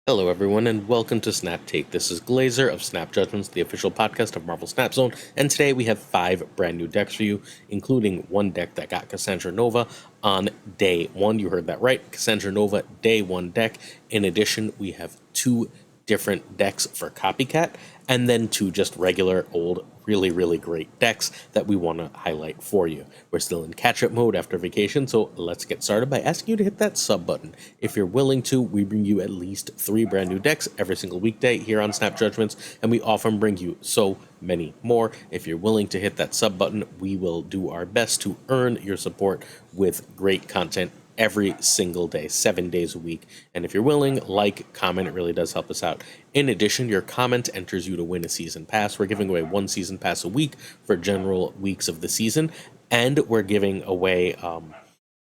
Hello, everyone, and welcome to Snap Take. This is Glazer of Snap Judgments, the official podcast of Marvel Snap Zone, and today we have 5 brand new decks for you, including one deck that got Cassandra Nova on day 1. You heard that right, Cassandra Nova day 1 deck. In addition, we have 2 different decks for Copycat, and then 2 just regular old really great decks that we want to highlight for you. We're still in catch-up mode after vacation, so let's get started by asking you to hit that sub button. If you're willing to, we bring you at least 3 brand new decks every single weekday here on Snap Judgments, and we often bring you so many more. If you're willing to hit that sub button, we will do our best to earn your support with great content every single day, 7 days a week. And if you're willing, like, comment, it really does help us out. In addition, your comment enters you to win a season pass. We're giving away 1 season pass a week for general weeks of the season, and we're giving away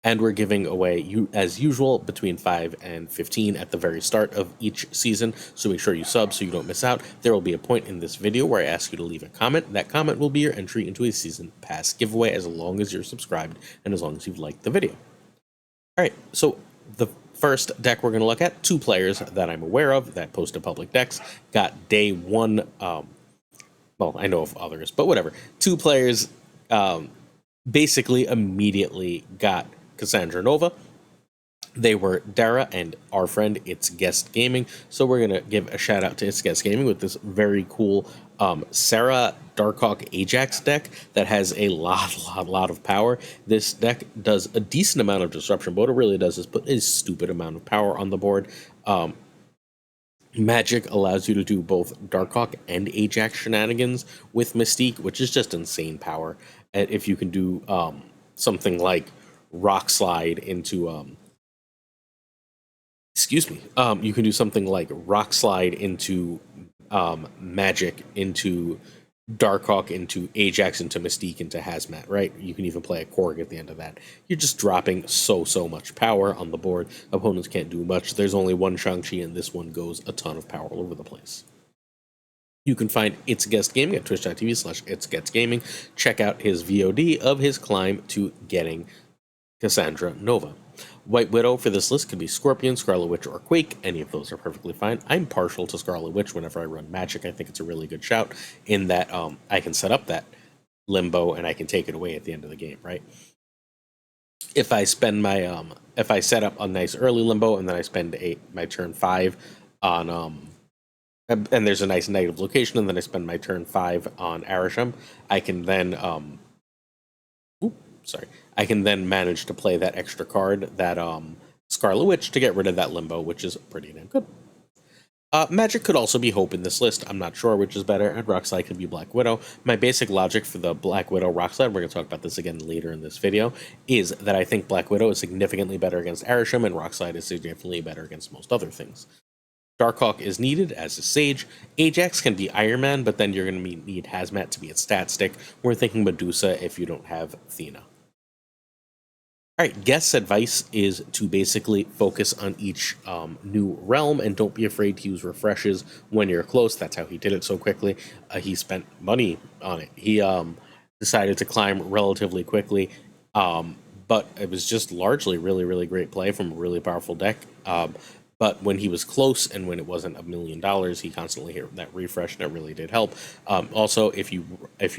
you as usual between 5 and 15 at the very start of each season. So make sure you sub so you don't miss out. There will be a point in this video where I ask you to leave a comment. That comment will be your entry into a season pass giveaway as long as you're subscribed and as long as you've liked the video. All right, so the first deck we're going to look at, 2 players that I'm aware of that posted public decks, got day 1, well, I know of others, but whatever. 2 players basically immediately got Cassandra Nova. They were Dara and our friend It's Guest Gaming. So we're going to give a shout out to It's Guest Gaming with this very cool Sarah Darkhawk Ajax deck that has a lot of power. This deck does a decent amount of disruption, but what it really does is put a stupid amount of power on the board. Magic allows you to do both Darkhawk and Ajax shenanigans with Mystique, which is just insane power. And if you can do something like Rock Slide into you can do something like Rock Slide into Magic, into Darkhawk, into Ajax, into Mystique, into Hazmat, right? You can even play a Korg at the end of that. You're just dropping so much power on the board. Opponents can't do much. There's only one Shang-Chi, and this one goes a ton of power all over the place. You can find It's Guest Gaming at twitch.tv/itsguestgaming. Check out his VOD of his climb to getting Cassandra Nova. White Widow for this list could be Scorpion, Scarlet Witch, or Quake. Any of those are perfectly fine. I'm partial to Scarlet Witch whenever I run Magic. I think it's a really good shout in that I can set up that limbo and I can take it away at the end of the game, right? If I spend my if I set up a nice early limbo and then I spend my turn 5 on and there's a nice negative location and then I spend my turn 5 on Arishem, I can then I can then manage to play that extra card, that Scarlet Witch, to get rid of that limbo, which is pretty damn good. Magic could also be Hope in this list. I'm not sure which is better, and Rockslide could be Black Widow. My basic logic for the Black Widow Rockslide, we're going to talk about this again later in this video, is that I think Black Widow is significantly better against Arishem, and Rockslide is significantly better against most other things. Darkhawk is needed, as is Sage. Ajax can be Iron Man, but then you're going to need Hazmat to be its stat stick. We're thinking Medusa if you don't have Thena. Alright, Guest's advice is to basically focus on each new realm and don't be afraid to use refreshes when you're close. That's how he did it so quickly. He spent money on it. He decided to climb relatively quickly, but it was just largely really great play from a really powerful deck. But when he was close and when it wasn't $1 million, he constantly hit that refresh, and it really did help. Also, if you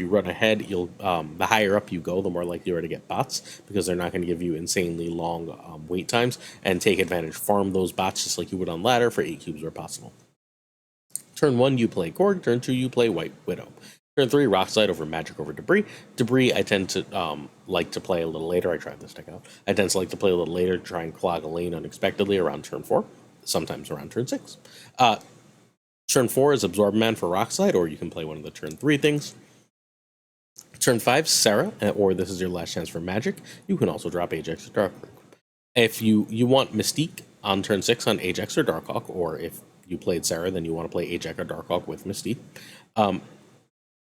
run ahead, you'll the higher up you go, the more likely you are to get bots, because they're not going to give you insanely long wait times, and take advantage. Farm those bots just like you would on ladder for 8 cubes where possible. Turn 1, you play Korg. Turn 2, you play White Widow. Turn 3, Rockslide over Magic over Debris. Debris, I tend to like to play a little later. I tried this deck out. I tend to like to play a little later to try and clog a lane unexpectedly around turn 4. Sometimes around turn 6. Turn 4 is Absorb Man for Rockslide, or you can play one of the turn 3 things. Turn 5, Sarah, or this is your last chance for Magic. You can also drop Ajax or Darkhawk. If you want Mystique on turn 6 on Ajax or Darkhawk, or if you played Sarah, then you want to play Ajax or Darkhawk with Mystique.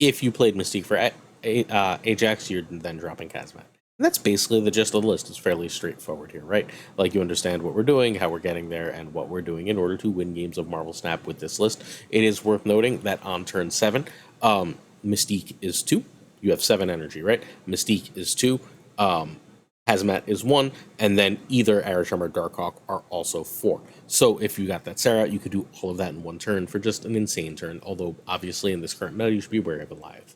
If you played Mystique for Ajax, you're then dropping Hazmat. And that's basically the gist of the list. It's fairly straightforward here, right? Like, you understand what we're doing, how we're getting there, and what we're doing in order to win games of Marvel Snap with this list. It is worth noting that on turn 7, Mystique is 2. You have 7 energy, right? Mystique is 2. Hazmat is 1, and then either Arishem or Darkhawk are also 4. So if you got that Sarah, you could do all of that in one turn for just an insane turn, although obviously in this current meta you should be wary of Alive.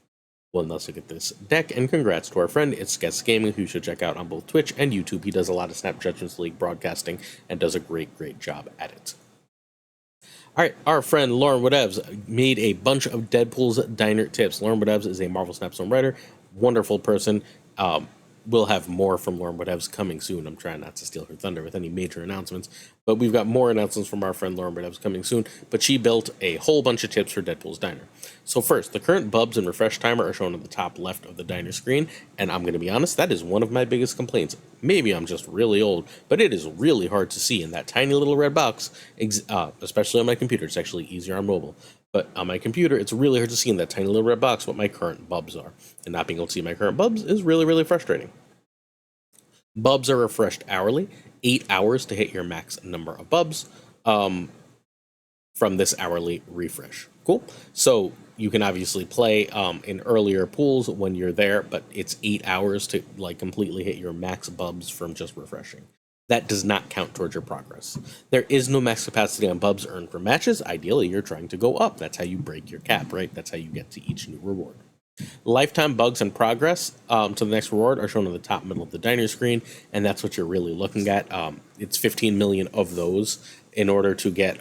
Well, let's look at this deck, and congrats to our friend, it's Guess Gaming, who you should check out on both Twitch and YouTube. He does a lot of Snap Judgments League broadcasting and does a great job at it. Alright, our friend Lauren Whatevs made a bunch of Deadpool's Diner tips. Lauren Whatevs is a Marvel Snapstone writer, wonderful person. We'll have more from Lauren Whatevs coming soon. I'm trying not to steal her thunder with any major announcements, but we've got more announcements from our friend Lauren Whatevs coming soon. But she built a whole bunch of tips for Deadpool's Diner. So first, the current bubs and refresh timer are shown at the top left of the Diner screen, and I'm going to be honest, that is one of my biggest complaints. Maybe I'm just really old, but it is really hard to see in that tiny little red box, especially on my computer. It's actually easier on mobile. But on my computer, it's really hard to see in that tiny little red box what my current bubs are. And not being able to see my current bubs is really frustrating. Bubs are refreshed hourly, 8 hours to hit your max number of bubs from this hourly refresh. Cool. So you can obviously play in earlier pools when you're there, but it's 8 hours to like completely hit your max bubs from just refreshing. That does not count towards your progress. There is no max capacity on bubs earned from matches. Ideally, you're trying to go up. That's how you break your cap, right? That's how you get to each new reward. Lifetime bugs and progress to the next reward are shown in the top middle of the Diner screen, and that's what you're really looking at. It's 15 million of those in order to get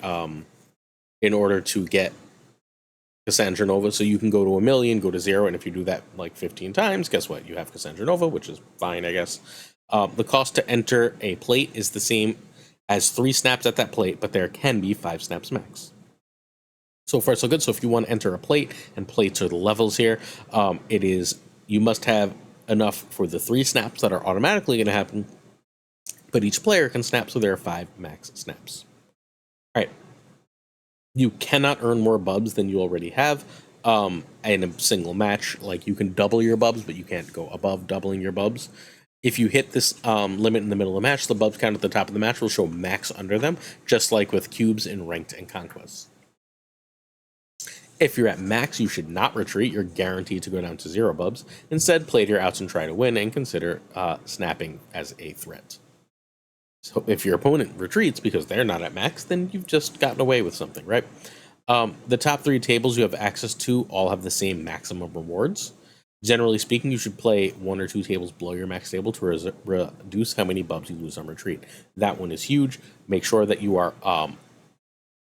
Cassandra Nova. So you can go to 1 million, go to 0, and if you do that like 15 times, guess what? You have Cassandra Nova, which is fine, I guess. The cost to enter a plate is the same as 3 snaps at that plate, but there can be 5 snaps max. So far, so good. So if you want to enter a plate, and plates are the levels here, you must have enough for the 3 snaps that are automatically going to happen, but each player can snap, so there are 5 max snaps. All right. You cannot earn more bubs than you already have in a single match. Like, you can double your bubs, but you can't go above doubling your bubs. If you hit this limit in the middle of the match, the bubs count at the top of the match will show max under them, just like with cubes in Ranked and Conquest. If you're at max, you should not retreat. You're guaranteed to go down to 0 bubs. Instead, play to your outs and try to win, and consider snapping as a threat. So if your opponent retreats because they're not at max, then you've just gotten away with something, right? The top 3 tables you have access to all have the same maximum rewards. Generally speaking, you should play 1 or 2 tables below your max table to reduce how many bubs you lose on retreat. That one is huge. Make sure that you are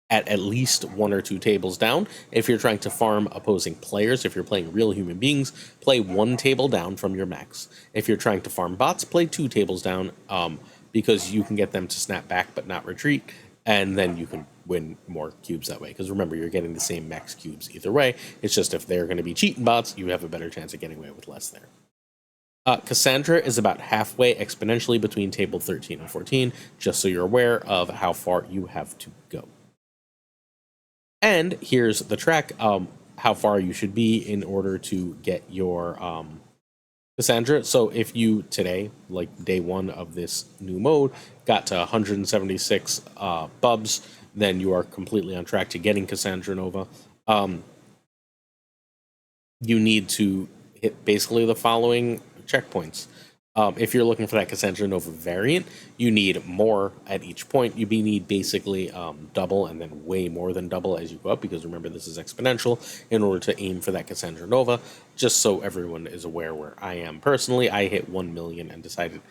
at least 1 or 2 tables down. If you're trying to farm opposing players, if you're playing real human beings, play 1 table down from your max. If you're trying to farm bots, play 2 tables down because you can get them to snap back but not retreat, and then you can win more cubes that way. Because remember, you're getting the same max cubes either way. It's just if they're going to be cheating bots, you have a better chance of getting away with less there. Cassandra is about halfway exponentially between table 13 and 14, just so you're aware of how far you have to go. And here's the track, how far you should be in order to get your Cassandra. So if you today, like day 1 of this new mode, got to 176 bubs, then you are completely on track to getting Cassandra Nova. You need to hit basically the following checkpoints. If you're looking for that Cassandra Nova variant, you need more at each point. You need basically double and then way more than double as you go up, because remember, this is exponential in order to aim for that Cassandra Nova. Just so everyone is aware where I am personally, I hit 1 million and decided,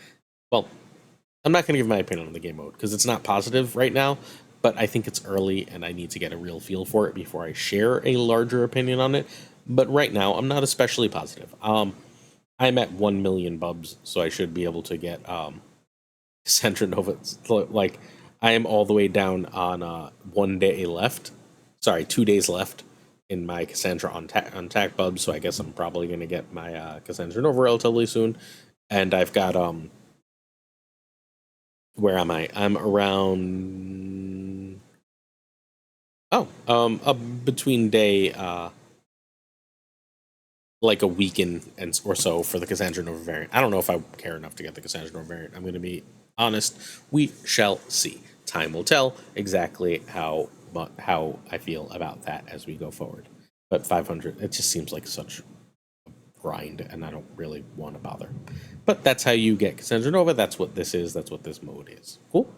well, I'm not going to give my opinion on the game mode because it's not positive right now, but I think it's early and I need to get a real feel for it before I share a larger opinion on it. But right now, I'm not especially positive. I'm at 1 million bubs, so I should be able to get Cassandra Nova. Like, I am all the way down on 1 day left. Sorry, 2 days left in my Cassandra on-tack bubs, so I guess I'm probably going to get my Cassandra Nova relatively soon. And I've got, where am I? I'm around, between day, like a week or so for the Cassandra Nova variant. I don't know if I care enough to get the Cassandra Nova variant. I'm going to be honest. We shall see. Time will tell exactly how I feel about that as we go forward. But 500, it just seems like such a grind, and I don't really want to bother. But that's how you get Cassandra Nova. That's what this is. That's what this mode is. Cool.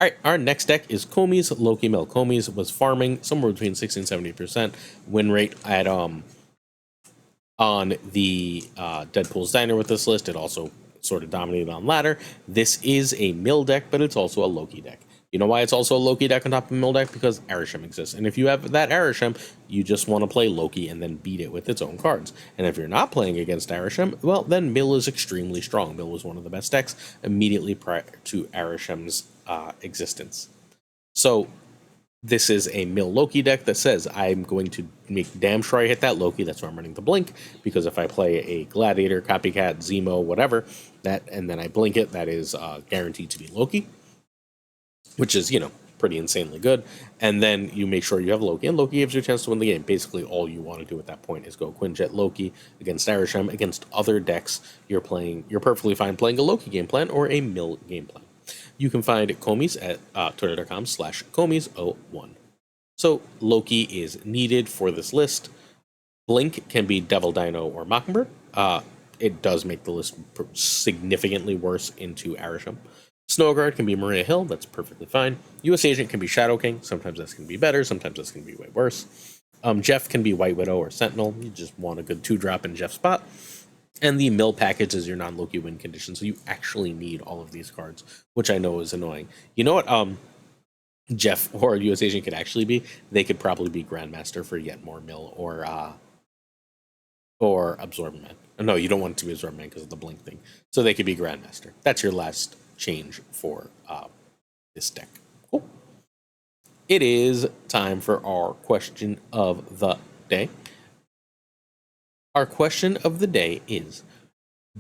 All right, our next deck is Comiz Loki Mill. Comiz was farming somewhere between 60 and 70% win rate at on the Deadpool's Diner with this list. It also sort of dominated on ladder. This is a mill deck, but it's also a Loki deck. You know why it's also a Loki deck on top of a mill deck? Because Arishem exists. And if you have that Arishem, you just want to play Loki and then beat it with its own cards. And if you're not playing against Arishem, well, then mill is extremely strong. Mill was one of the best decks immediately prior to Arishem's existence. So this is a mill Loki deck that says I'm going to make damn sure I hit that Loki. That's why I'm running the blink, because if I play a Gladiator, Copycat, Zemo, whatever, and then I blink it, that is guaranteed to be Loki, which is, you know, pretty insanely good. And then you make sure you have Loki, and Loki gives you a chance to win the game. Basically, all you want to do at that point is go Quinjet Loki against Arishem. Against other decks, you're perfectly fine playing a Loki game plan or a mill game plan. You can find Comiz at twitter.com/Comiz01. So Loki is needed for this list. Blink can be Devil Dino or Mockingbird. It does make the list significantly worse into Arishem. Snowguard can be Maria Hill. That's perfectly fine. US Agent can be Shadow King. Sometimes that's going to be better. Sometimes that's going to be way worse. Jeff can be White Widow or Sentinel. You just want a good 2-drop in Jeff's spot. And the mill package is your non-Loki win condition, so you actually need all of these cards, which I know is annoying. You know what Jeff or US Agent could actually be? They could probably be Grandmaster for yet more mill or Absorb Man. No, you don't want it to be Absorb Man because of the blink thing. So they could be Grandmaster. That's your last change for this deck. Cool. It is time for our question of the day. Our question of the day is,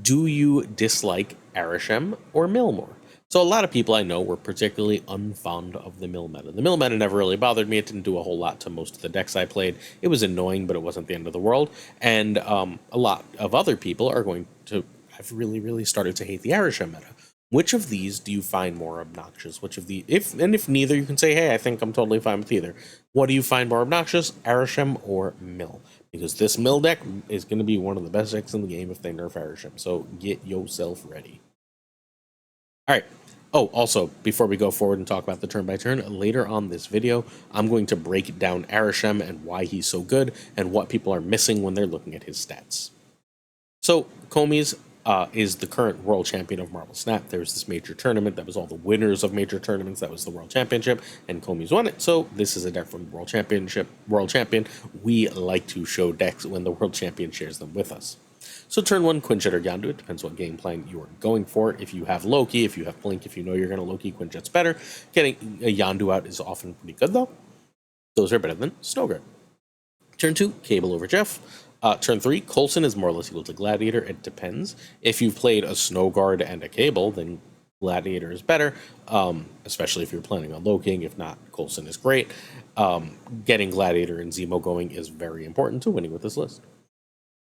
do you dislike Arishem or mill more? So a lot of people I know were particularly unfond of the mill meta. The mill meta never really bothered me. It didn't do a whole lot to most of the decks I played. It was annoying, but it wasn't the end of the world. And a lot of other people are going to have really, really started to hate the Arishem meta. Which of these do you find more obnoxious? Which of the if neither, you can say, hey, I think I'm totally fine with either. What do you find more obnoxious, Arishem or mill? Because this mill deck is going to be one of the best decks in the game if they nerf Arishem. So get yourself ready. All right. Oh, also, before we go forward and talk about the turn by turn, later on this video, I'm going to break down Arishem and why he's so good and what people are missing when they're looking at his stats. So Comiz is the current world champion of Marvel Snap. There was this major tournament that was all the winners of major tournaments. That was the world championship, and Comiz won it. So this is a deck from the world champion. We like to show decks when the world champion shares them with us. So turn 1, Quinjet or Yondu. It depends what game plan you are going for. If you have Loki, if you have Blink, if you know you're going to Loki, Quinjet's better. Getting a Yondu out is often pretty good, though. Those are better than Snowguard. Turn 2, Cable over Jeff. Turn 3, Coulson is more or less equal to Gladiator. It depends. If you've played a Snowguard and a Cable, then Gladiator is better, especially if you're planning on Loking. If not, Coulson is great. Getting Gladiator and Zemo going is very important to winning with this list.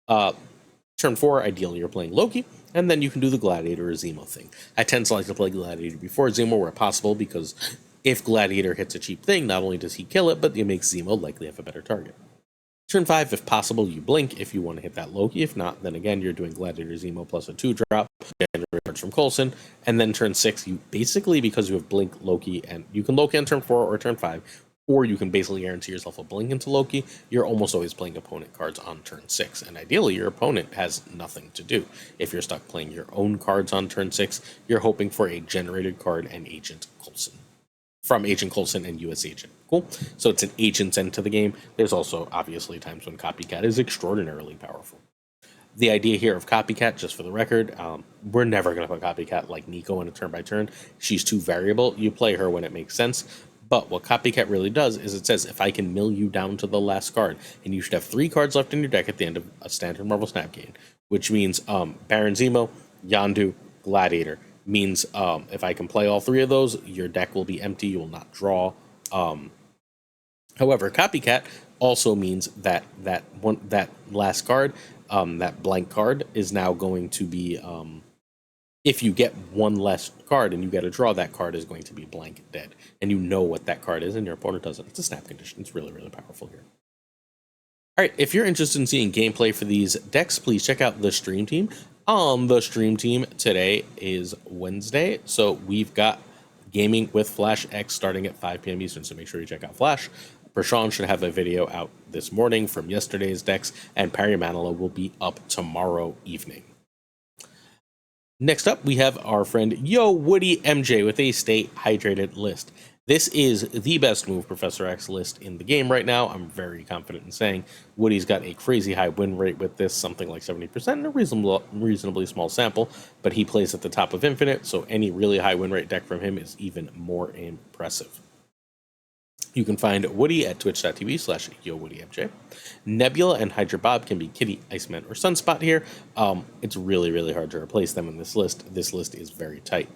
Turn 4, ideally you're playing Loki, and then you can do the Gladiator or Zemo thing. I tend to like to play Gladiator before Zemo where possible, because if Gladiator hits a cheap thing, not only does he kill it, but it makes Zemo likely have a better target. Turn 5, if possible, you blink if you want to hit that Loki. If not, then again, you're doing Gladiator Zemo plus a 2-drop, generate cards from Coulson. And then turn 6, you basically, because you have Blink, Loki, and you can Loki on turn 4 or turn 5, or you can basically guarantee yourself a Blink into Loki, you're almost always playing opponent cards on turn 6. And ideally, your opponent has nothing to do. If you're stuck playing your own cards on turn 6, you're hoping for a generated card and Agent Coulson. From Agent Coulson and US Agent. Cool. So it's an agent's end to the game. There's also obviously times when Copycat is extraordinarily powerful. The idea here of Copycat, just for the record, we're never going to put Copycat like Nico in a turn by turn. She's too variable. You play her when it makes sense. But what Copycat really does is it says, if I can mill you down to the last card, and you should have 3 cards left in your deck at the end of a standard Marvel Snap game, which means Baron Zemo, Yondu, Gladiator. Means if I can play all 3 of those, your deck will be empty. You will not draw. However, Copycat also means that that last card, that blank card, is now going to be, if you get one less card and you get a draw, that card is going to be blank dead. And you know what that card is, and your opponent doesn't. It's a snap condition. It's really, really powerful here. All right, if you're interested in seeing gameplay for these decks, please check out the stream team. On the stream team today is Wednesday, so we've got Gaming with Flash X starting at 5 p.m. Eastern, so make sure you check out Flash. Prashaun should have a video out this morning from yesterday's decks, and Parry Manilow will be up tomorrow evening. Next up, we have our friend YoWoody MJ with a Stay Hydrated list. This is the best move Professor X list in the game right now. I'm very confident in saying Woody's got a crazy high win rate with this, something like 70%, and a reasonably small sample, but he plays at the top of Infinite, so any really high win rate deck from him is even more impressive. You can find Woody at twitch.tv/YoWoodyMJ. Nebula and Hydra Bob can be Kitty, Iceman, or Sunspot here. It's really, really hard to replace them in this list. This list is very tight.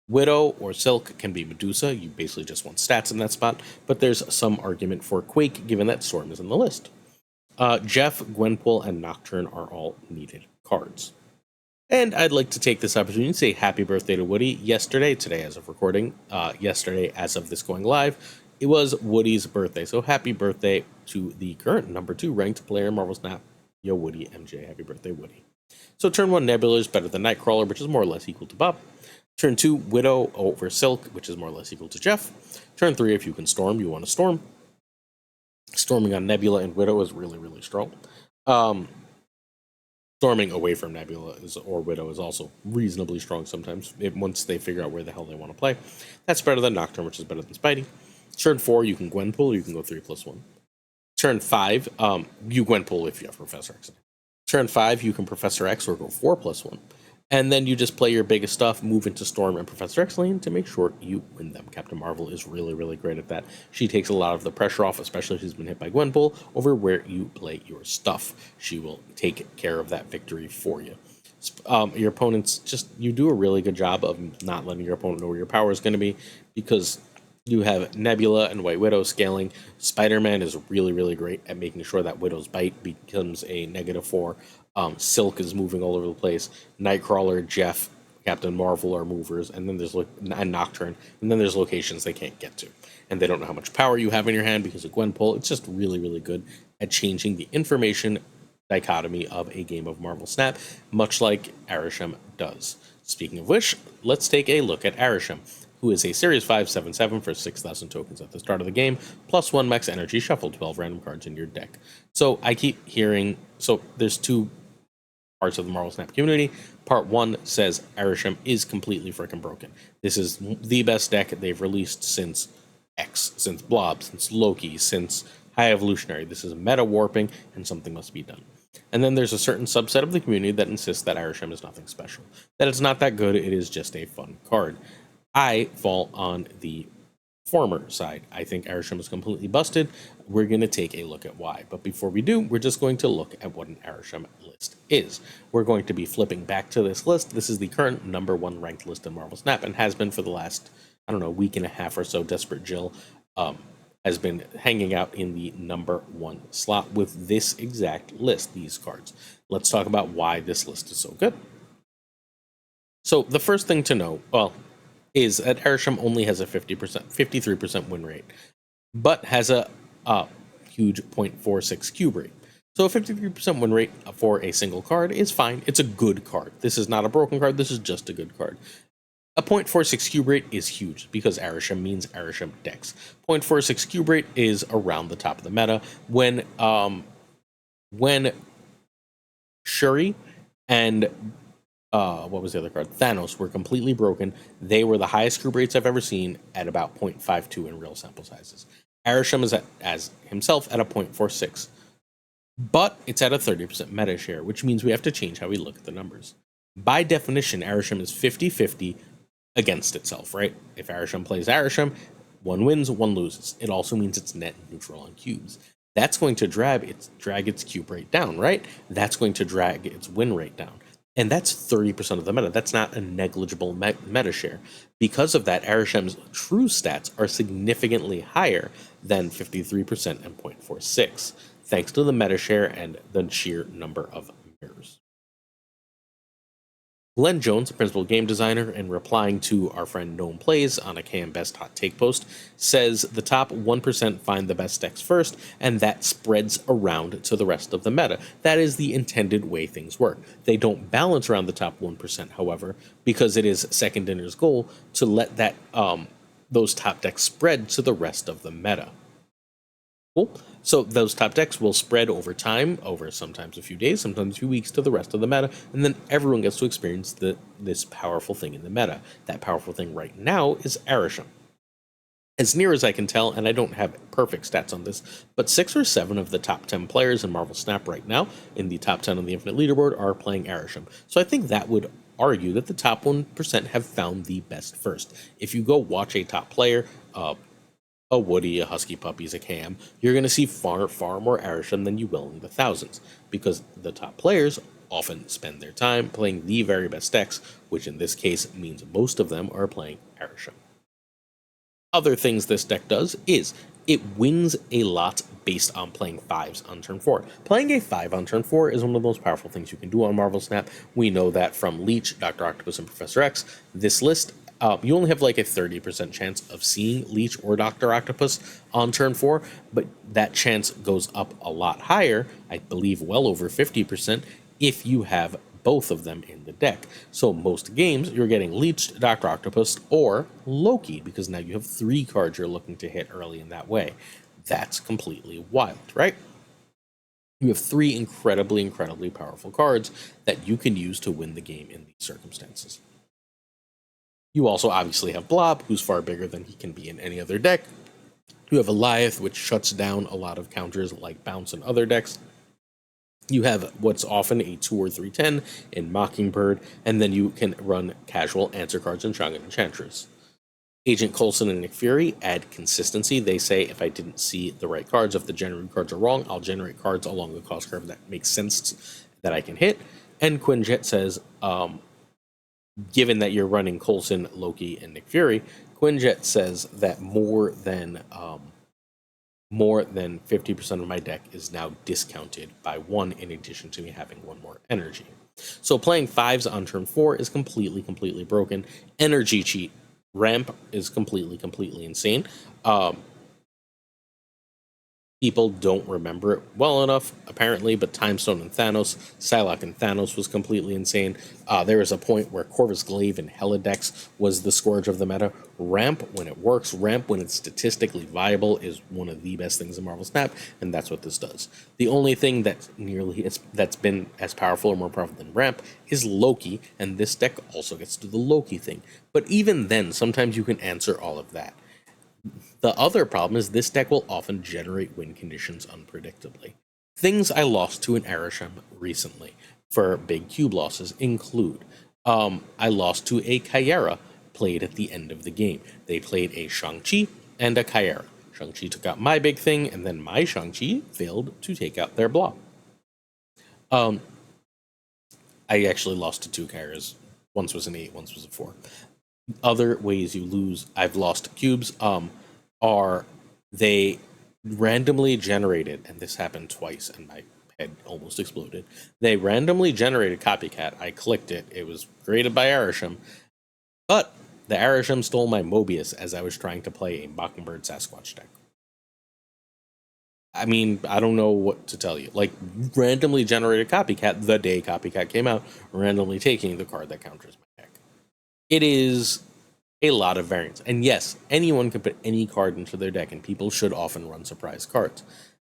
Widow or Silk can be Medusa. You basically just want stats in that spot, but there's some argument for Quake given that Storm is in the list. Jeff, Gwenpool, and Nocturne are all needed cards. And I'd like to take this opportunity to say happy birthday to Woody. Today as of recording, yesterday as of this going live, it was Woody's birthday. So happy birthday to the current number 2 ranked player in Marvel Snap, YoWoody MJ. Happy birthday, Woody. So turn 1 Nebula is better than Nightcrawler, which is more or less equal to Bob. Turn 2 Widow over Silk, which is more or less equal to Jeff. Turn 3, if you can storm, you want to storm. Storming on Nebula and Widow is really, really strong. Storming away from Nebula or Widow is also reasonably strong sometimes, once they figure out where the hell they want to play. That's better than Nocturne, which is better than Spidey. Turn 4, you can Gwenpool, you can go 3+1. Turn 5, you Gwenpool if you have Professor X. Turn 5, you can Professor X or go 4+1. And then you just play your biggest stuff, move into Storm and Professor X lane to make sure you win them. Captain Marvel is really, really great at that. She takes a lot of the pressure off, especially if she's been hit by Gwenpool, over where you play your stuff. She will take care of that victory for you. Your opponents, you do a really good job of not letting your opponent know where your power is going to be, because you have Nebula and White Widow scaling. Spider-Man is really, really great at making sure that Widow's bite becomes a -4. Silk is moving all over the place. Nightcrawler, Jeff, Captain Marvel are movers, and then there's Nocturne, and then there's locations they can't get to, and they don't know how much power you have in your hand because of Gwenpool. It's just really, really good at changing the information dichotomy of a game of Marvel Snap, much like Arishem does. Speaking of which, let's take a look at Arishem, who is a Series 5/7/7 for 6,000 tokens at the start of the game, +1 max energy, shuffle 12 random cards in your deck. So I keep hearing, there's 2 parts of the Marvel Snap community. Part 1 says Arishem is completely freaking broken. This is the best deck they've released since X, since Blob, since Loki, since High Evolutionary. This is meta warping, and something must be done. And then there's a certain subset of the community that insists that Arishem is nothing special, that it's not that good, it is just a fun card. I fall on the former side. I think Arishem is completely busted. We're going to take a look at why. But before we do, we're just going to look at what an Arishem list is. We're going to be flipping back to this list. This is the current number 1 ranked list in Marvel Snap, and has been for the last, week and a half or so. Desperate Jill has been hanging out in the number 1 slot with this exact list, these cards. Let's talk about why this list is so good. So the first thing to know, is that Arishem only has a 53% win rate, but has a huge 0.46 cube rate. So a 53% win rate for a single card is fine. It's a good card. This is not a broken card. This is just a good card. A 0.46 cube rate is huge because Arishem means Arishem decks. 0.46 cube rate is around the top of the meta. When Shuri and what was the other card? Thanos were completely broken. They were the highest cube rates I've ever seen at about 0.52 in real sample sizes. Arishem is as himself at a 0.46, but it's at a 30% meta share, which means we have to change how we look at the numbers. By definition, Arishem is 50-50 against itself, right? If Arishem plays Arishem, 1 wins, 1 loses. It also means it's net neutral on cubes. That's going to drag its cube rate down, right? That's going to drag its win rate down. And that's 30% of the meta. That's not a negligible meta share. Because of that, Arishem's true stats are significantly higher than 53% and 0.46, thanks to the meta share and the sheer number of mirrors. Glenn Jones, a principal game designer, in replying to our friend Gnome Plays on a KM Best Hot Take post, says the top 1% find the best decks first, and that spreads around to the rest of the meta. That is the intended way things work. They don't balance around the top 1%, however, because it is Second Dinner's goal to let that those top decks spread to the rest of the meta. Cool. So those top decks will spread over time, over sometimes a few days, sometimes a few weeks, to the rest of the meta, and then everyone gets to experience this powerful thing in the meta. That powerful thing right now is Arishem. As near as I can tell, and I don't have perfect stats on this, but 6 or 7 of the top 10 players in Marvel Snap right now, in the top 10 on the Infinite Leaderboard, are playing Arishem. So I think that would argue that the top 1% have found the best first. If you go watch a top player, a Woody, a Husky Puppies, a Cam, you're going to see far more Arishem than you will in the thousands, because the top players often spend their time playing the very best decks, which in this case means most of them are playing Arishem. Other things this deck does is it wins a lot based on playing 5s on turn 4. Playing a 5 on turn 4 is one of the most powerful things you can do on Marvel Snap. We know that from Leech, Dr. Octopus, and Professor X. This list, you only have like a 30% chance of seeing Leech or Dr. Octopus on turn 4, but that chance goes up a lot higher, I believe well over 50%, if you have both of them in the deck. So most games, you're getting Leech, Dr. Octopus, or Loki, because now you have 3 cards you're looking to hit early in that way. That's completely wild, right? You have 3 incredibly powerful cards that you can use to win the game in these circumstances. You also obviously have Blob, who's far bigger than he can be in any other deck. You have Eliath, which shuts down a lot of counters like Bounce and other decks. You have what's often a 2 or 3/10 in Mockingbird, and then you can run casual answer cards in Shangan Enchantress. Agent Coulson and Nick Fury add consistency. They say if I didn't see the right cards, if the generated cards are wrong, I'll generate cards along the cost curve that makes sense that I can hit. And Quinjet says, given that you're running Coulson, Loki, and Nick Fury, Quinjet says that more than 50% of my deck is now discounted by 1, in addition to me having 1 more energy. So playing 5s on turn 4 is completely broken. Energy cheat ramp is completely insane. People don't remember it well enough, apparently, but Timestone and Thanos, Psylocke and Thanos was completely insane. There was a point where Corvus Glaive and Helidex was the scourge of the meta. Ramp, when it works, ramp when it's statistically viable, is one of the best things in Marvel Snap, and that's what this does. The only thing that's been as powerful or more powerful than ramp is Loki, and this deck also gets to the Loki thing. But even then, sometimes you can answer all of that. The other problem is this deck will often generate win conditions unpredictably. Things I lost to an Arishem recently for big cube losses include, I lost to a Kyera played at the end of the game. They played a Shang-Chi and a Kyera. Shang-Chi took out my big thing, and then my Shang-Chi failed to take out their blob. I actually lost to 2 Kyeras. Once was an 8, once was a 4. Other ways you lose, I've lost cubes, are they randomly generated, and this happened twice and my head almost exploded. They randomly generated Copycat. I clicked it. It was created by Arishem, but the Arishem stole my Mobius as I was trying to play a Mockingbird Sasquatch deck. I mean, I don't know what to tell you. Like, randomly generated Copycat the day Copycat came out, randomly taking the card that counters my deck. It is a lot of variance. And yes, anyone can put any card into their deck, and people should often run surprise cards.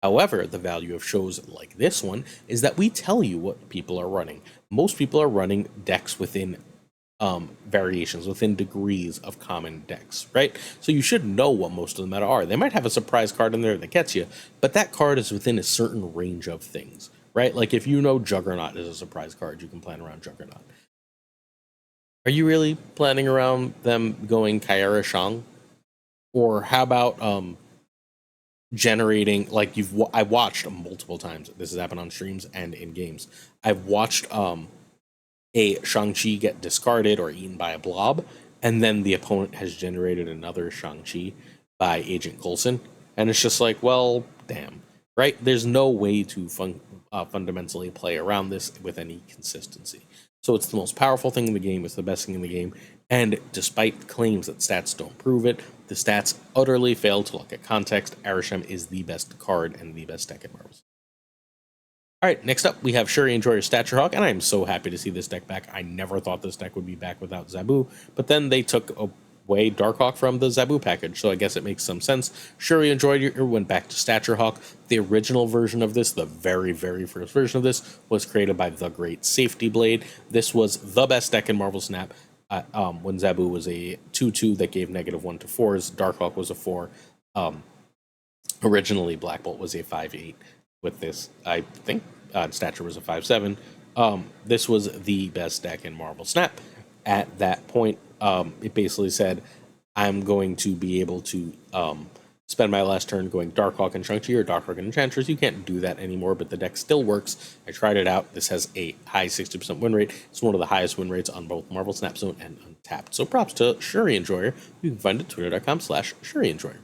However, the value of shows like this one is that we tell you what people are running. Most people are running decks within variations, within degrees of common decks, right? So you should know what most of the meta are. They might have a surprise card in there that gets you, but that card is within a certain range of things, right? Like if you know Juggernaut is a surprise card, you can plan around Juggernaut. Are you really planning around them going Kyera Shang? Or how about generating, like I watched multiple times. This has happened on streams and in games. I've watched a Shang-Chi get discarded or eaten by a blob, and then the opponent has generated another Shang-Chi by Agent Coulson, and it's just like, well, damn, right? There's no way to fundamentally play around this with any consistency. So it's the most powerful thing in the game, it's the best thing in the game, and despite claims that stats don't prove it, the stats utterly fail to look at context. Arishem is the best card and the best deck in Marvels. Alright, next up we have Shuri Enjoyer Stature Hawk, and I am so happy to see this deck back. I never thought this deck would be back without Zabu, but then they took away Darkhawk from the Zabu package, so I guess it makes some sense. Shuri Enjoyer went back to Stature Hawk. The original version of this, the very, very first version of this, was created by the great Safety Blade. This was the best deck in Marvel Snap. When Zabu was a 2/2 that gave -1 to 4s, Darkhawk was a 4. Originally, Black Bolt was a 5/8. With this, I think Stature was a 5/7. This was the best deck in Marvel Snap. At that point, it basically said, I'm going to be able to spend my last turn going Darkhawk and Shang-Chi or Darkhawk and Enchantress. You can't do that anymore, but the deck still works. I tried it out. This has a high 60% win rate. It's one of the highest win rates on both Marvel Snap Zone and Untapped. So props to Shuri Enjoyer. You can find it at twitter.com/Shuri Enjoyer.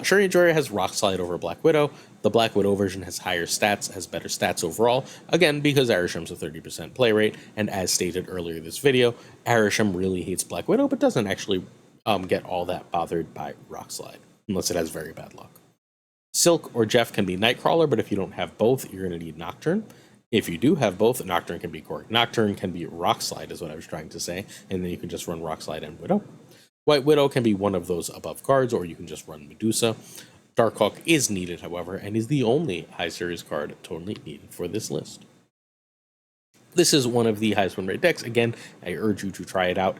Shuri Enjoyer has Rock Slide over Black Widow. The Black Widow version has higher stats, has better stats overall, again, because Arishem's a 30% play rate, and as stated earlier in this video, Arishem really hates Black Widow, but doesn't actually get all that bothered by Rock Slide, unless it has very bad luck. Silk or Jeff can be Nightcrawler, but if you don't have both, you're going to need Nocturne. If you do have both, Nocturne can be Korg. Nocturne can be Rock Slide, is what I was trying to say, and then you can just run Rock Slide and Widow. White Widow can be one of those above cards, or you can just run Medusa. Darkhawk is needed, however, and is the only high series card totally needed for this list. This is one of the highest win rate decks. Again, I urge you to try it out.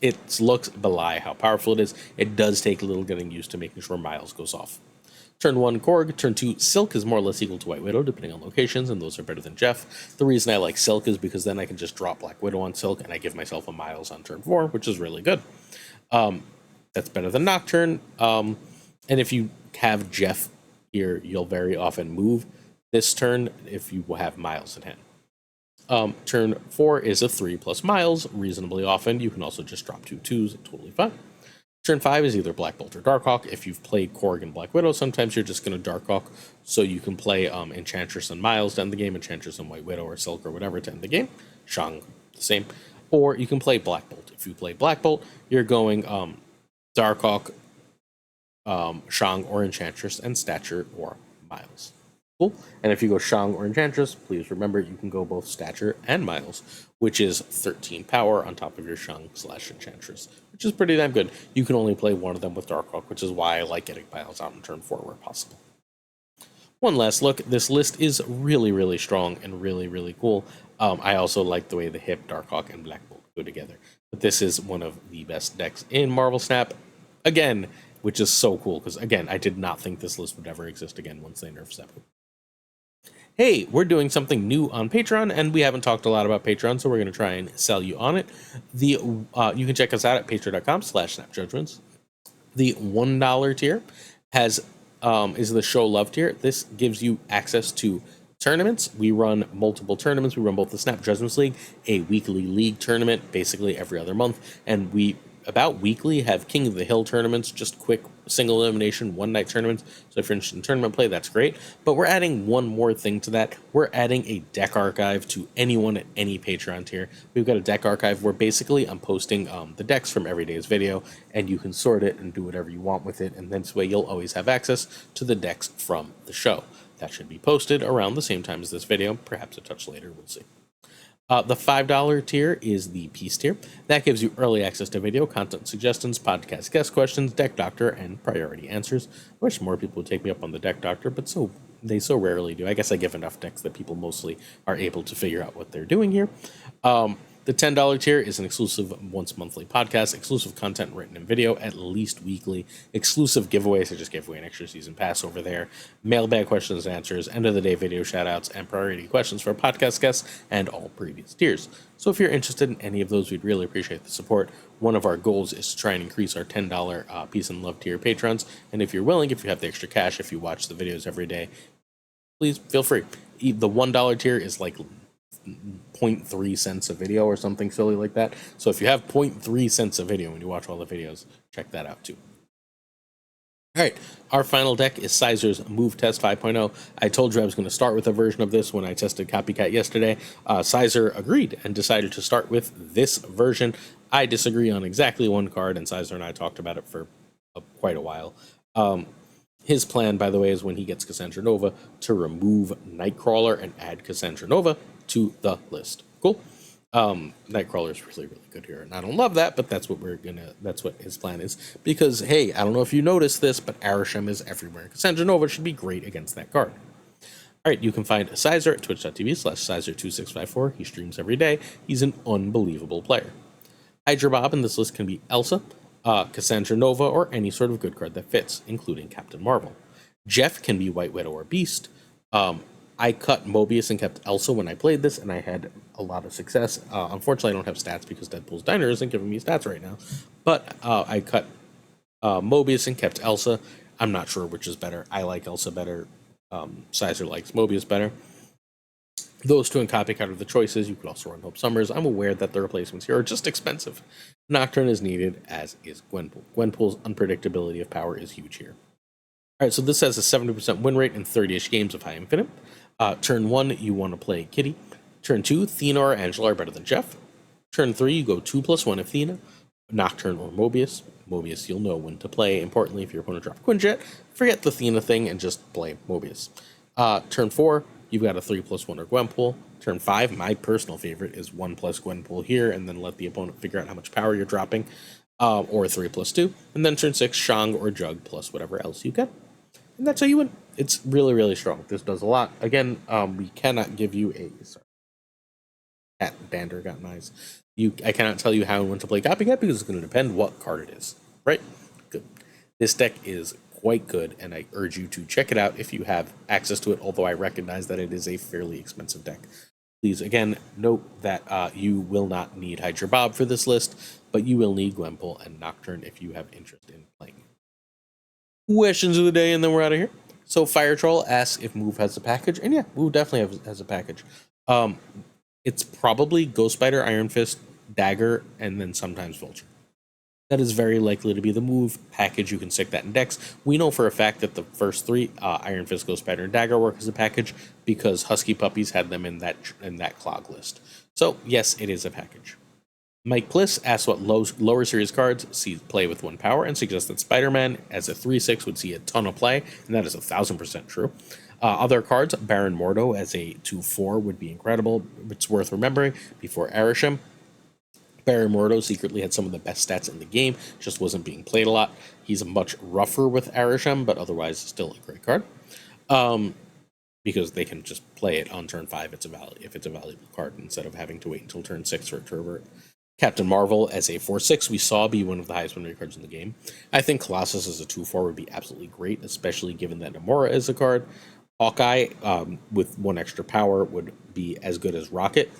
Its looks belie how powerful it is. It does take a little getting used to making sure Miles goes off. Turn 1, Korg. Turn 2, Silk is more or less equal to White Widow, depending on locations, and those are better than Jeff. The reason I like Silk is because then I can just drop Black Widow on Silk, and I give myself a Miles on turn 4, which is really good. That's better than Nocturne. And if you have Jeff here, you'll very often move this turn if you have Miles in hand. Turn 4 is a 3 plus Miles, reasonably often. You can also just drop 2 2s, totally fine. Turn 5 is either Black Bolt or Darkhawk. If you've played Korg and Black Widow, sometimes you're just going to Darkhawk, so you can play Enchantress and Miles to end the game, Enchantress and White Widow or Silk or whatever to end the game. Shang, the same. Or you can play Black Bolt. If you play Black Bolt, you're going Darkhawk, Shang or Enchantress, and Stature or Miles. Cool. And if you go Shang or Enchantress, please remember you can go both Stature and Miles, which is 13 power on top of your Shang/Enchantress, which is pretty damn good. You can only play one of them with Darkhawk, which is why I like getting Miles out in turn 4 where possible. One last look. This list is really, really strong and really, really cool. I also like the way the Hip, Darkhawk, and Black Bolt go together. But this is one of the best decks in Marvel Snap. Again, which is so cool, because, again, I did not think this list would ever exist again once they nerfed Zemo. Hey, we're doing something new on Patreon, and we haven't talked a lot about Patreon, so we're going to try and sell you on it. You can check us out at patreon.com/snapjudgments. The $1 tier is the Show Love tier. This gives you access to tournaments. We run multiple tournaments. We run both the Snap Judgments League, a weekly league tournament, basically every other month, and we about weekly have King of the Hill tournaments, just quick single elimination one-night tournaments. So if you're interested in tournament play, that's great. But we're adding one more thing to that. We're adding a deck archive to anyone at any Patreon tier. We've got a deck archive where basically I'm posting the decks from every day's video, and you can sort it and do whatever you want with it, and this way you'll always have access to the decks from the show. That should be posted around the same time as this video, perhaps a touch later, we'll see. The $5 tier is the Peace tier. That gives you early access to video, content suggestions, podcast guest questions, Deck Doctor, and priority answers. I wish more people would take me up on the Deck Doctor, but they so rarely do. I guess I give enough decks that people mostly are able to figure out what they're doing here. The $10 tier is an exclusive once monthly podcast, exclusive content written in video, at least weekly, exclusive giveaways. I just gave away an extra season pass over there, mailbag questions and answers, end of the day video shoutouts, and priority questions for podcast guests and all previous tiers. So if you're interested in any of those, we'd really appreciate the support. One of our goals is to try and increase our $10 Peace and Love tier patrons. And if you're willing, if you have the extra cash, if you watch the videos every day, please feel free. The $1 tier is like 0.3 cents a video or something silly like that. So if you have 0.3 cents a video when you watch all the videos, check that out too. All right, our final deck is Sizer's Move Test 5.0. I told you I was going to start with a version of this when I tested Copycat yesterday. Sizer agreed and decided to start with this version. I disagree on exactly one card, and Sizer and I talked about it for quite a while. His plan, by the way, is when he gets Cassandra Nova to remove Nightcrawler and add Cassandra Nova to the list. Cool. Nightcrawler is really, really good here, and I don't love that, but that's what that's what his plan is. Because, hey, I don't know if you noticed this, but Arishem is everywhere. Cassandra Nova should be great against that card. All right, you can find Sizer at twitch.tv/Sizer2654. He streams every day. He's an unbelievable player. Hydra Bob in this list can be Elsa, Cassandra Nova, or any sort of good card that fits, including Captain Marvel. Jeff can be White Widow or Beast. I cut Mobius and kept Elsa when I played this, and I had a lot of success. Unfortunately, I don't have stats because Deadpool's Diner isn't giving me stats right now. But I cut Mobius and kept Elsa. I'm not sure which is better. I like Elsa better. Sizer likes Mobius better. Those two in Copycat are the choices. You could also run Hope Summers. I'm aware that the replacements here are just expensive. Nocturne is needed, as is Gwenpool. Gwenpool's unpredictability of power is huge here. All right, so this has a 70% win rate in 30-ish games of High Infinite. Turn 1, you want to play Kitty. Turn 2, Thena or Angela are better than Jeff. Turn 3, you go 2+1 if Thena. Nocturne or Mobius. Mobius, you'll know when to play. Importantly, if your opponent drops Quinjet, forget the Thena thing and just play Mobius. Turn 4, you've got a 3+1 or Gwenpool. Turn 5, my personal favorite, is 1+ Gwenpool here, and then let the opponent figure out how much power you're dropping, or 3+2. And then turn 6, Shang or Jug plus whatever else you get. And that's how you win. It's really, really strong. This does a lot. Again, we cannot give you a... Sorry. Cat Dander got nice. I cannot tell you how and when to play Copycat because it's going to depend what card it is. Right? Good. This deck is quite good, and I urge you to check it out if you have access to it, although I recognize that it is a fairly expensive deck. Please, again, note that you will not need Hydra Bob for this list, but you will need Gwenpool and Nocturne if you have interest in playing it. Questions of the day, and then we're out of here. So Fire Troll asks if Move has a package, and yeah, Move definitely has a package. It's probably Ghost Spider, Iron Fist, Dagger, and then sometimes Vulture. That is very likely to be the Move package. You can stick that in decks. We know for a fact that the first three, Iron Fist, Ghost Spider, and Dagger, work as a package because Husky Puppies had them in that clog list. So yes, it is a package. Mike Pliss asks what lower series cards see play with 1 power and suggests that Spider-Man as a 3/6 would see a ton of play, and that is 1000% true. Other cards, Baron Mordo as a 2/4 would be incredible. It's worth remembering before Arishem. Baron Mordo secretly had some of the best stats in the game, just wasn't being played a lot. He's much rougher with Arishem, but otherwise still a great card. Because they can just play it on turn 5 if it's a valuable card, instead of having to wait until turn 6 for it to revert. Captain Marvel as a 4/6 we saw be one of the highest win rate cards in the game. I think Colossus as a 2/4 would be absolutely great, especially given that Namora is a card. Hawkeye with 1 extra power would be as good as Rocket,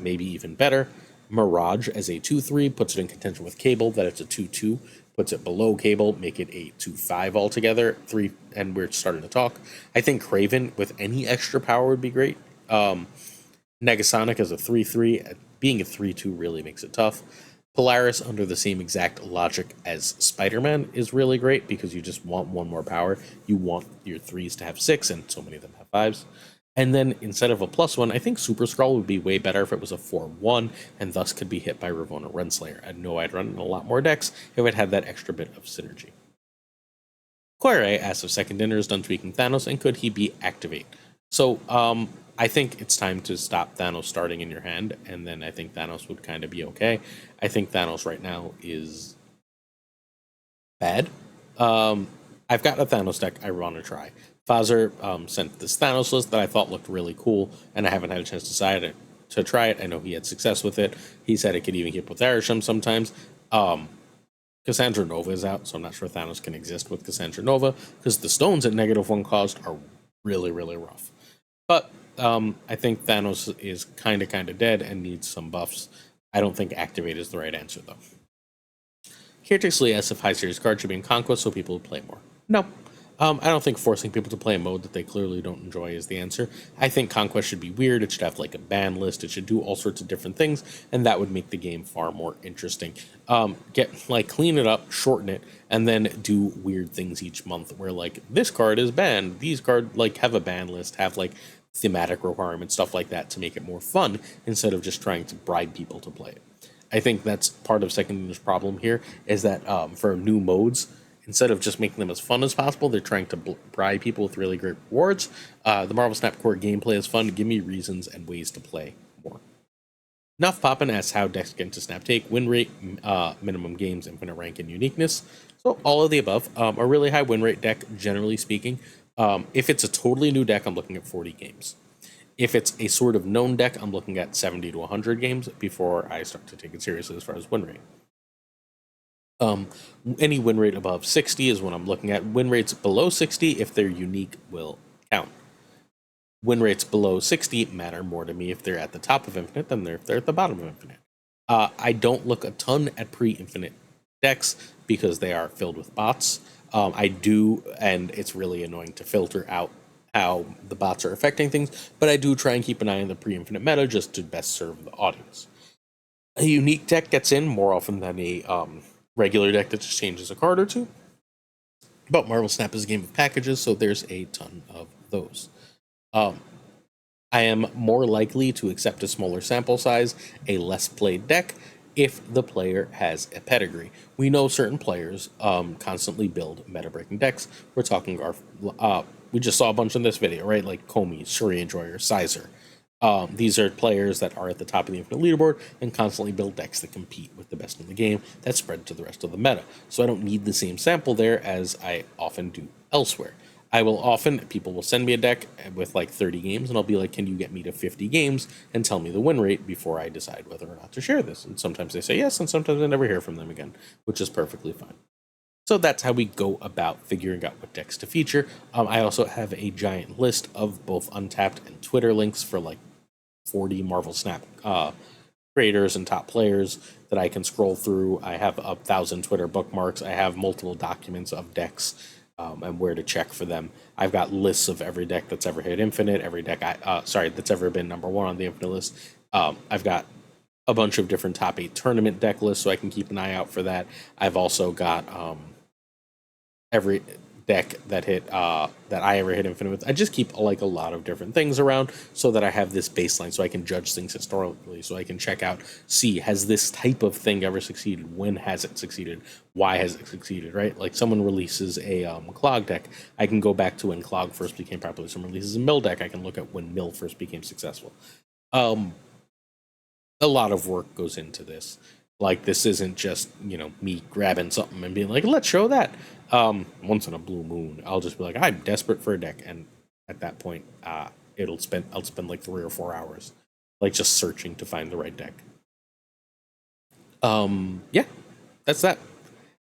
maybe even better. Mirage as a 2/3 puts it in contention with Cable, that it's a 2/2, puts it below Cable, make it a 2/5 altogether. 3, and we're starting to talk. I think Kraven with any extra power would be great. Negasonic as a 3/3, being a 3/2 really makes it tough. Polaris under the same exact logic as Spider-Man is really great because you just want 1 more power. You want your 3s to have 6, and so many of them have 5s. And then instead of a +1, I think Super Skrull would be way better if it was a 4/1 and thus could be hit by Ravonna Renslayer. I know I'd run in a lot more decks if it had that extra bit of synergy. Claire asks if Second Dinner is done tweaking Thanos and could he be activate. So I think it's time to stop Thanos starting in your hand, and then I think Thanos would kind of be okay. I think Thanos right now is bad. I've got a Thanos deck I want to try. Fazer sent this Thanos list that I thought looked really cool, and I haven't had a chance to try it. I know he had success with it. He said it could even keep with Arishem sometimes. Cassandra Nova is out, so I'm not sure Thanos can exist with Cassandra Nova, because the stones at -1 cost are really, really rough. But I think Thanos is kind of dead and needs some buffs. I don't think Activate is the right answer, though. Caretaker asks if high series cards should be in Conquest so people would play more. No. I don't think forcing people to play a mode that they clearly don't enjoy is the answer. I think Conquest should be weird. It should have like a ban list. It should do all sorts of different things, and that would make the game far more interesting. Clean it up, shorten it, and then do weird things each month where like this card is banned. These cards like have a ban list, have like thematic requirements, stuff like that to make it more fun instead of just trying to bribe people to play it. I think that's part of Second Union's problem here is that for new modes, instead of just making them as fun as possible, they're trying to bribe people with really great rewards. The Marvel Snap core gameplay is fun. Give me reasons and ways to play more. Nuff Poppin asks how decks get into Snap Take, win rate, minimum games, infinite rank, and uniqueness. So all of the above. A really high win rate deck, generally speaking. If it's a totally new deck, I'm looking at 40 games. If it's a sort of known deck, I'm looking at 70 to 100 games before I start to take it seriously as far as win rate. Any win rate above 60 is what I'm looking at. Win rates below 60, if they're unique, will count. Win rates below 60 matter more to me if they're at the top of Infinite than if they're at the bottom of Infinite. I don't look a ton at pre-Infinite decks because they are filled with bots. I do, and it's really annoying to filter out how the bots are affecting things, but I do try and keep an eye on the pre-Infinite meta just to best serve the audience. A unique deck gets in more often than a regular deck that just changes a card or two. But Marvel Snap is a game of packages, so there's a ton of those. I am more likely to accept a smaller sample size, a less played deck, if the player has a pedigree. We know certain players constantly build meta-breaking decks. We're talking we just saw a bunch in this video, right? Like Comiz, Shuri Enjoyer, Sizer. These are players that are at the top of the Infinite leaderboard and constantly build decks that compete with the best in the game that spread to the rest of the meta. So I don't need the same sample there as I often do elsewhere. People will send me a deck with like 30 games and I'll be like, can you get me to 50 games and tell me the win rate before I decide whether or not to share this? And sometimes they say yes, and sometimes I never hear from them again, which is perfectly fine. So that's how we go about figuring out what decks to feature. I also have a giant list of both Untapped and Twitter links for like 40 Marvel Snap creators and top players that I can scroll through. I have 1,000 Twitter bookmarks. I have multiple documents of decks and where to check for them. I've got lists of every deck that's ever hit Infinite, every deck that's ever been number one on the Infinite list. I've got a bunch of different top 8 tournament deck lists, so I can keep an eye out for that. I've also got every deck that I ever hit Infinite with. I just keep like a lot of different things around so that I have this baseline so I can judge things historically, so I can check out, see, has this type of thing ever succeeded? When has it succeeded? Why has it succeeded, right? Like someone releases a Clog deck, I can go back to when Clog first became popular. Someone releases a Mill deck, I can look at when Mill first became successful. A lot of work goes into this. Like, this isn't just, me grabbing something and being like, let's show that. Once in a blue moon, I'll just be like, I'm desperate for a deck. And at that point, I'll spend like 3 or 4 hours, like just searching to find the right deck. Yeah, that's that.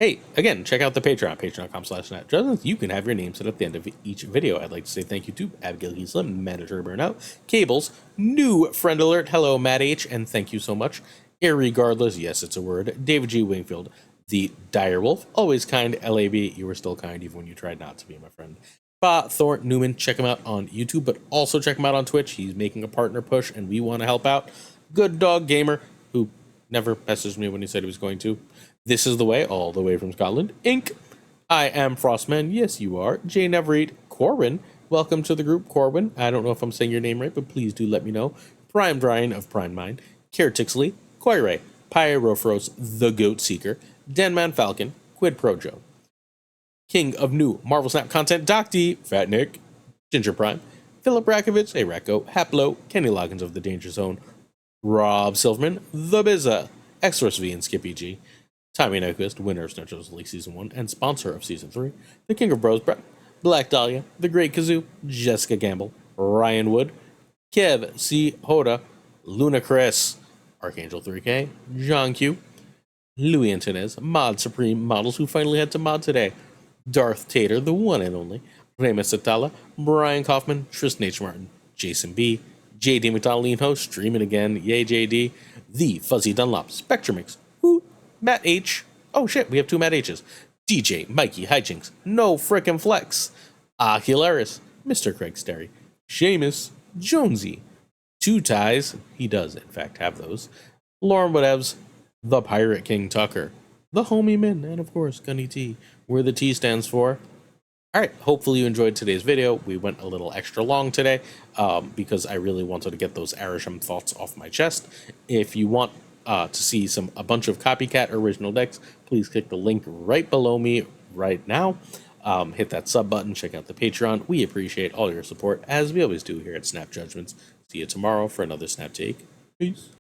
Hey, again, check out the Patreon, patreon.com/NatJudgments. You can have your name said at the end of each video. I'd like to say thank you to Abigail Gieslam, Manager Burnout, Cables, new friend alert, hello, Matt H, and thank you so much. Irregardless, yes, it's a word, David G. Wingfield, the Direwolf, always kind, LAB, you were still kind even when you tried not to be, my friend. FaThorNewman, check him out on YouTube, but also check him out on Twitch. He's making a partner push, and we want to help out. Good Dog Gamer, who never messaged me when he said he was going to. This is the way, all the way from Scotland, Inc. I am Frostman, yes you are. Jay Neverread, Corwin, welcome to the group, Corwin. I don't know if I'm saying your name right, but please do let me know. Prime Dryan of Prime Mind, Kier Tixley, Koiray, Pyrofros, The Goat Seeker, Denman Falcon, Quid Pro Joe, King of New Marvel Snap Content, Doc D, Fat Nick, Ginger Prime, Philip Rakovich, Areko, Haplo, Kenny Loggins of The Danger Zone, Rob Silverman, The Bizza, Exorus V and Skippy G, Tommy Nyquist, winner of Snow Joe's League Season 1 and sponsor of Season 3, The King of Bros, Brett, Black Dahlia, The Great Kazoo, Jessica Gamble, Ryan Wood, Kev C. Hoda, Luna Chris, Archangel 3K, John Q, Louis Antonez, Mod Supreme Models, who finally had to mod today, Darth Tater, the one and only, Remus Atala, Brian Kaufman, Tristan H. Martin, Jason B, JD McDonald, streaming again, yay JD, The Fuzzy Dunlop, Spectrumix, Matt H. Oh shit, we have 2 Matt H's. DJ Mikey Hijinks, No Frickin' Flex, Hilarious, Mr. Craig Sterry, Seamus, Jonesy, Two Ties, he does in fact have those, Lauren Whatevs, the Pirate King Tuccrr, the Homie Min, and of course Gunny T, where the T stands for. Alright, hopefully you enjoyed today's video. We went a little extra long today because I really wanted to get those Arishem thoughts off my chest. If you want to see a bunch of copycat original decks, please click the link right below me right now. Hit that sub button, check out the Patreon. We appreciate all your support, as we always do here at Snap Judgments. See you tomorrow for another Snap Take. Peace.